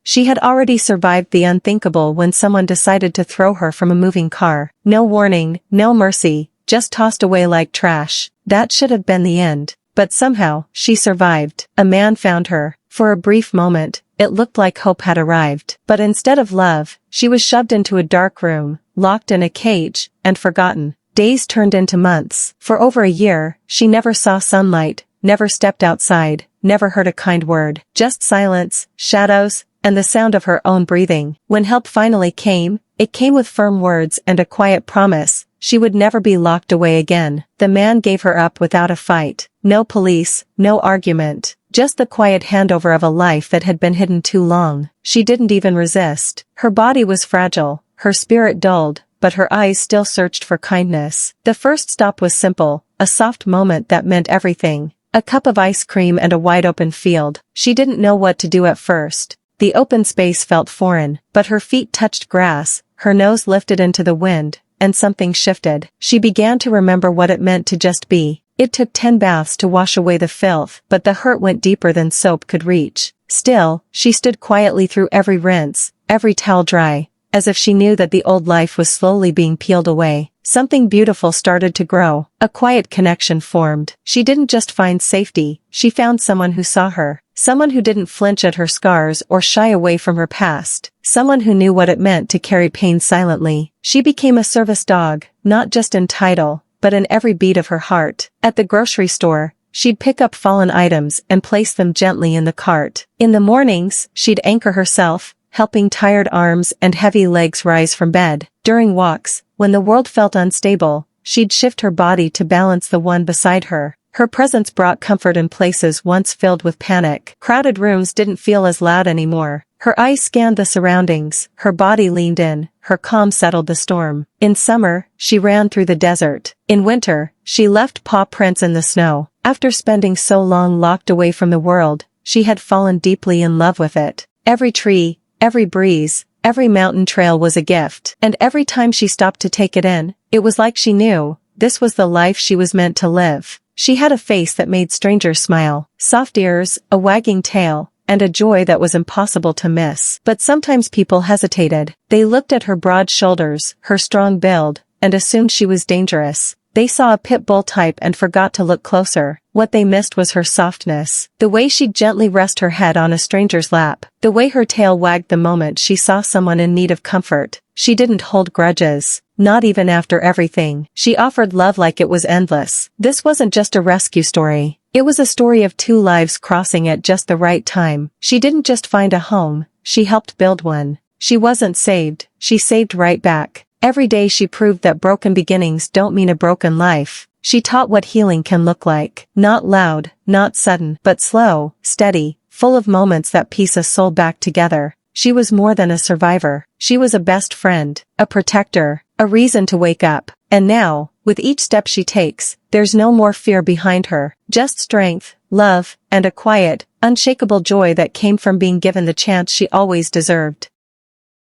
She had already survived the unthinkable when someone decided to throw her from a moving car. No warning, no mercy, just tossed away like trash. That should have been the end. But somehow, she survived. A man found her. For a brief moment, it looked like hope had arrived. But instead of love, she was shoved into a dark room, locked in a cage, and forgotten. Days turned into months. For over a year, she never saw sunlight, never stepped outside, never heard a kind word. Just silence, shadows, and the sound of her own breathing. When help finally came, it came with firm words and a quiet promise. She would never be locked away again. The man gave her up without a fight. No police, no argument. Just the quiet handover of a life that had been hidden too long. She didn't even resist. Her body was fragile, her spirit dulled, but her eyes still searched for kindness. The first stop was simple, a soft moment that meant everything. A cup of ice cream and a wide-open field. She didn't know what to do at first. The open space felt foreign, but her feet touched grass, her nose lifted into the wind, and something shifted. She began to remember what it meant to just be. It took 10 baths to wash away the filth, but the hurt went deeper than soap could reach. Still, she stood quietly through every rinse, every towel dry, as if she knew that the old life was slowly being peeled away. Something beautiful started to grow. A quiet connection formed. She didn't just find safety, she found someone who saw her. Someone who didn't flinch at her scars or shy away from her past. Someone who knew what it meant to carry pain silently. She became a service dog, not just in title, but in every beat of her heart. At the grocery store, she'd pick up fallen items and place them gently in the cart. In the mornings, she'd anchor herself, helping tired arms and heavy legs rise from bed. During walks, when the world felt unstable, she'd shift her body to balance the one beside her. Her presence brought comfort in places once filled with panic. Crowded rooms didn't feel as loud anymore. Her eyes scanned the surroundings, her body leaned in, her calm settled the storm. In summer, she ran through the desert. In winter, she left paw prints in the snow. After spending so long locked away from the world, she had fallen deeply in love with it. Every tree, every breeze, every mountain trail was a gift. And every time she stopped to take it in, it was like she knew, this was the life she was meant to live. She had a face that made strangers smile, soft ears, a wagging tail, and a joy that was impossible to miss. But sometimes people hesitated. They looked at her broad shoulders, her strong build, and assumed she was dangerous. They saw a pit bull type and forgot to look closer. What they missed was her softness. The way she'd gently rest her head on a stranger's lap. The way her tail wagged the moment she saw someone in need of comfort. She didn't hold grudges. Not even after everything. She offered love like it was endless. This wasn't just a rescue story. It was a story of two lives crossing at just the right time. She didn't just find a home, she helped build one. She wasn't saved, she saved right back. Every day she proved that broken beginnings don't mean a broken life. She taught what healing can look like. Not loud, not sudden, but slow, steady, full of moments that piece a soul back together. She was more than a survivor. She was a best friend, a protector, a reason to wake up. And now, with each step she takes, there's no more fear behind her. Just strength, love, and a quiet, unshakable joy that came from being given the chance she always deserved.